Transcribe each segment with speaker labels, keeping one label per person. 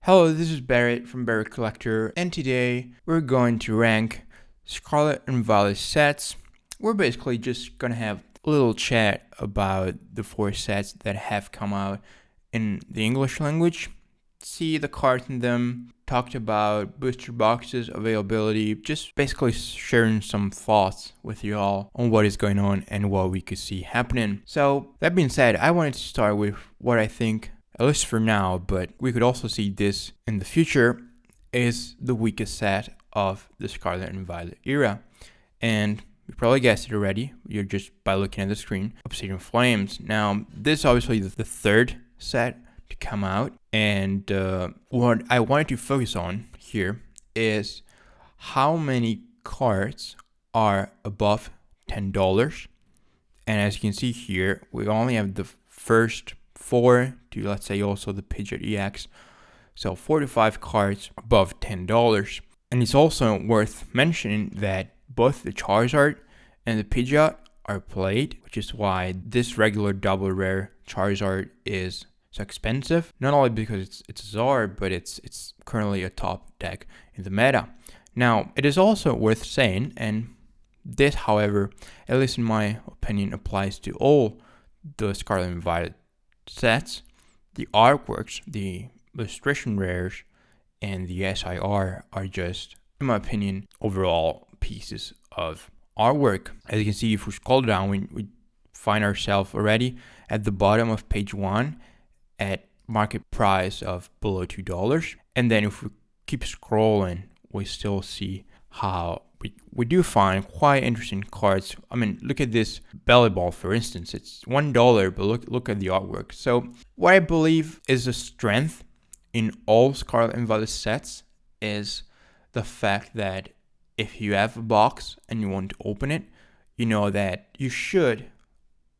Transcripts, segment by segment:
Speaker 1: Hello, this is Barrett from Barrett Collector, and today we're going to rank Scarlet and Violet sets. We're basically just gonna have a little chat about the 4 sets that have come out in the English language, see the cards in them, talked about booster boxes, availability, just basically sharing some thoughts with you all on what is going on and what we could see happening. So, that being said, I wanted to start with what I think, at least for now, but we could also see this in the future, is the weakest set of the Scarlet and Violet era. And you probably guessed it already, you're just by looking at the screen, Obsidian Flames. Now, this is obviously the third set to come out, and what I wanted to focus on here is how many cards are above $10. And as you can see here, we only have the first 4 to, let's say, also the Pidgeot EX. So 4 to 5 cards above $10. And it's also worth mentioning that both the Charizard and the Pidgeot are played, which is why this regular double rare Charizard is so expensive. Not only because it's a Zard, but it's currently a top deck in the meta. Now, it is also worth saying, and this, however, at least in my opinion, applies to all the Scarlet and Violet sets, the artworks, the illustration rares, and the SIR are just, in my opinion, overall pieces of artwork. As you can see, if we scroll down, we find ourselves already at the bottom of page 1 at market price of below $2. And then if we keep scrolling, we still see how we do find quite interesting cards. I mean, look at this belly ball, for instance. It's $1, but look at the artwork. So what I believe is a strength in all Scarlet and Violet sets is the fact that if you have a box and you want to open it, you know that you should,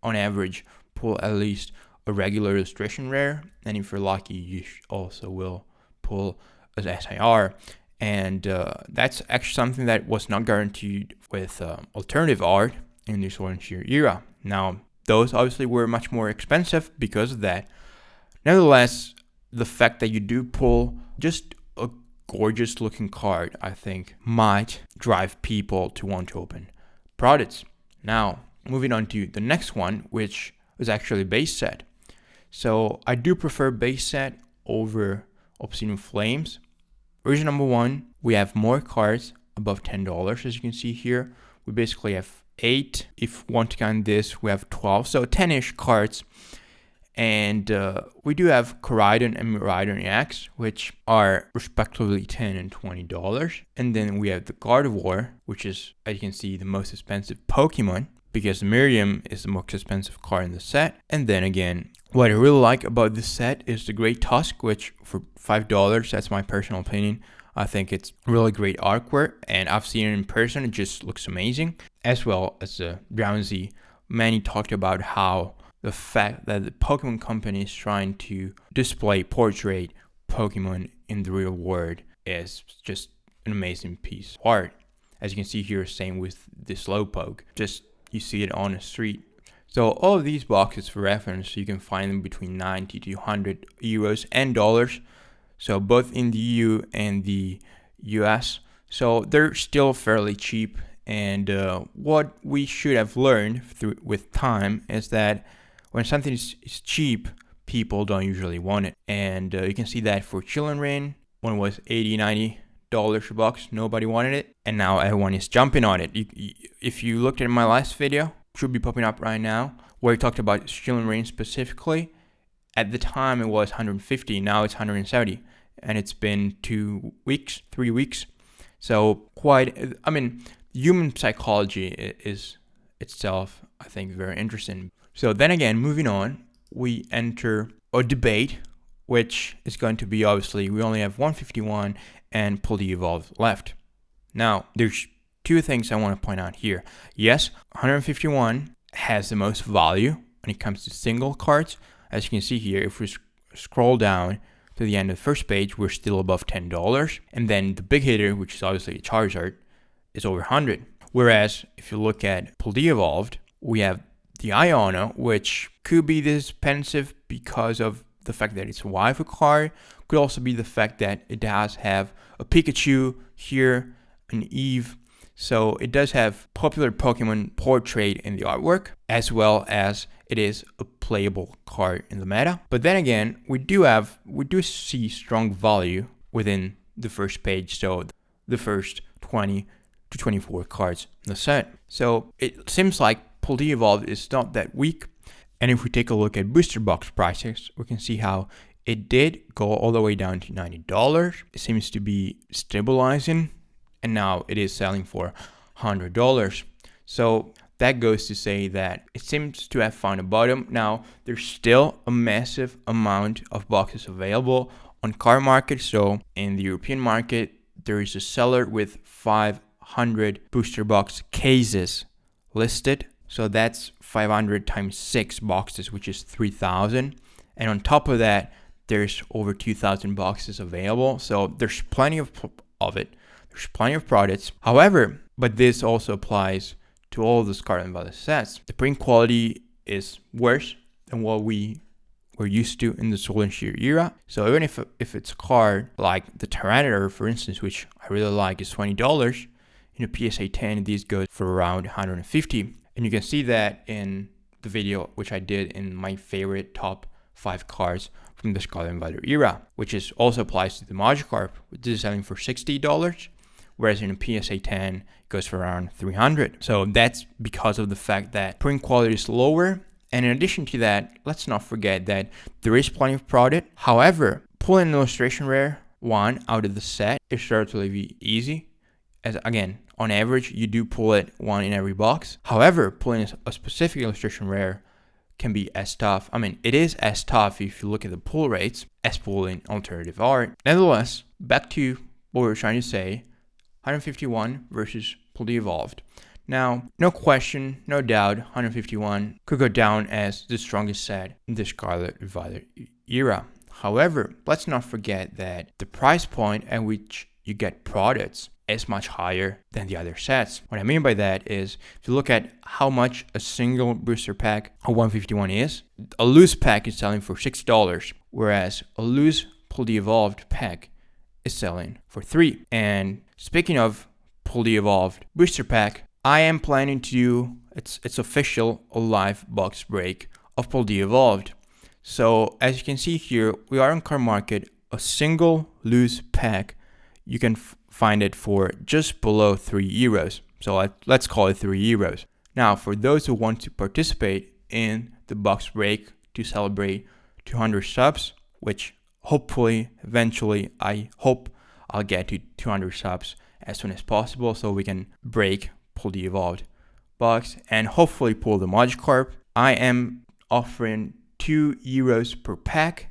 Speaker 1: on average, pull at least a regular illustration rare, and if you're lucky, you also will pull an SIR. And that's actually something that was not guaranteed with alternative art in the Sword and Shield era. Now, those obviously were much more expensive because of that. Nevertheless, the fact that you do pull just a gorgeous looking card, I think, might drive people to want to open products. Now, moving on to the next one, which is actually base set. So I do prefer base set over Obsidian Flames. Reason number 1, we have more cards above $10, as you can see here. We basically have 8. If we want to count this, we have 12. So 10-ish cards. And we do have Koraidon and Miraidon EX, which are respectively $10 and $20. And then we have the Gardevoir, which is, as you can see, the most expensive Pokemon, because Miriam is the most expensive card in the set. And then again, what I really like about this set is the Great Tusk, which for $5, that's my personal opinion. I think it's really great artwork, and I've seen it in person. It just looks amazing. As well as the Drowsy. Many talked about how the fact that the Pokemon Company is trying to portrait Pokemon in the real world is just an amazing piece of art. As you can see here, same with the Slowpoke. Just you see it on the street. So all of these boxes, for reference, you can find them between 90 to 100 euros and dollars. So both in the EU and the US. So they're still fairly cheap. And what we should have learned with time is that when something is cheap, people don't usually want it. And you can see that for Chillin' Rain, when it was $80, $90 a box, nobody wanted it. And now everyone is jumping on it. If you looked at my last video, should be popping up right now, where I talked about Chillin' Rain specifically. At the time it was 150, now it's 170, and it's been 3 weeks. So human psychology is itself, I think, very interesting. So then again, moving on, we enter a debate, which is going to be, obviously, we only have 151 and Paldea Evolved left. Now, there's 2 things I want to point out here. Yes, 151 has the most value when it comes to single cards. As you can see here, if we scroll down to the end of the first page, we're still above $10. And then the big hitter, which is obviously a Charizard, is over 100. Whereas if you look at Paldea Evolved, we have the Iono, which could be this expensive because of the fact that it's a waifu card. Could also be the fact that it does have a Pikachu here, an Eve. So it does have popular Pokemon portrait in the artwork, as well as it is a playable card in the meta. But then again, we do see strong value within the first page, so the first 20 to 24 cards in the set. So it seems like Paldea Evolved is not that weak. And if we take a look at booster box prices, we can see how it did go all the way down to $90. It seems to be stabilizing, and now it is selling for $100. So that goes to say that it seems to have found a bottom. Now, there's still a massive amount of boxes available on card market. So in the European market, there is a seller with 500 booster box cases listed. So that's 500 times 6 boxes, which is 3,000. And on top of that, there's over 2,000 boxes available. So there's plenty of it. There's plenty of products. However, but this also applies to all the Scarlet Violet sets. The print quality is worse than what we were used to in the Soul and Shear era. So even if it's a card like the Tyranitar, for instance, which I really like, is $20, in a PSA 10, these go for around $150. And you can see that in the video which I did in my favorite top 5 cards from the Scarlet Violet era, which is also applies to the Magikarp. This is selling for $60, whereas in a PSA 10 it goes for around $300. So that's because of the fact that print quality is lower. And in addition to that, let's not forget that there is plenty of product. However, pulling an illustration rare one out of the set is relatively easy. As again, on average, you do pull it one in every box. However, pulling a specific illustration rare can be as tough. I mean, it is as tough if you look at the pull rates as pulling alternative art. Nevertheless, back to what we were trying to say, 151 versus Paldea Evolved. Now, no question, no doubt, 151 could go down as the strongest set in the Scarlet Violet era. However, let's not forget that the price point at which you get products is much higher than the other sets. What I mean by that is, if you look at how much a single booster pack of 151 is, a loose pack is selling for $6, whereas a loose Paldea Evolved pack is selling for $3. And speaking of Paldea Evolved booster pack, I am planning to do, it's official, a live box break of Paldea Evolved. So as you can see here, we are on card market, a single loose pack, you can find it for just below €3. So let's call it €3. Now, for those who want to participate in the box break to celebrate 200 subs, which hopefully, eventually, I hope I'll get to 200 subs as soon as possible so we can break Paldea Evolved box and hopefully pull the Magikarp. I am offering €2 per pack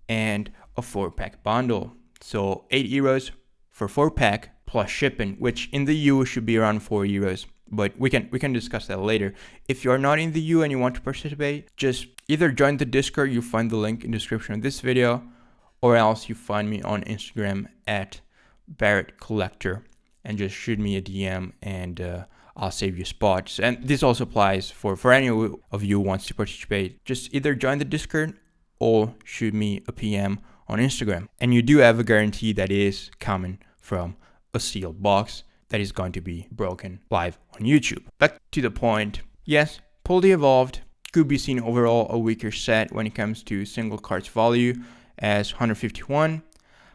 Speaker 1: and a 4-pack bundle. So €8 for 4-pack plus shipping, which in the EU should be around €4. But we can discuss that later. If you are not in the EU and you want to participate, just either join the Discord, you find the link in the description of this video, or else you find me on Instagram at Barrett Collector and just shoot me a DM and I'll save you spots. And this also applies for any of you who wants to participate. Just either join the Discord or shoot me a PM on Instagram. And you do have a guarantee that is coming from a sealed box that is going to be broken live on YouTube. Back to the point. Yes, Paldea Evolved could be seen overall a weaker set when it comes to single cards value as 151.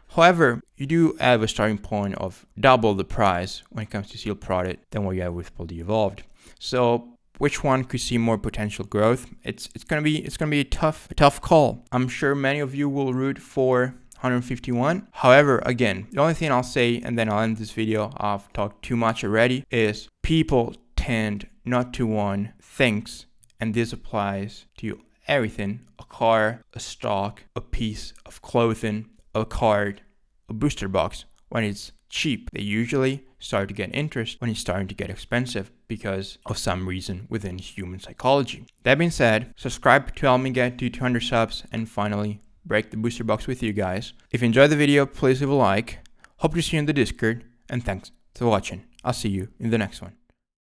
Speaker 1: However, you do have a starting point of double the price when it comes to sealed product than what you have with Paldea Evolved. So which one could see more potential growth? It's gonna be a tough call. I'm sure many of you will root for 151. However, again, the only thing I'll say, and then I'll end this video, I've talked too much already, is people tend not to want things, and this applies to everything: a car, a stock, a piece of clothing, a card, a booster box. When it's cheap, they usually start to get interest when it's starting to get expensive because of some reason within human psychology. That being said, subscribe to help me get to 200 subs and finally break the booster box with you guys. If you enjoyed the video, please leave a like. Hope to see you in the Discord, and thanks for watching. I'll see you in the next one.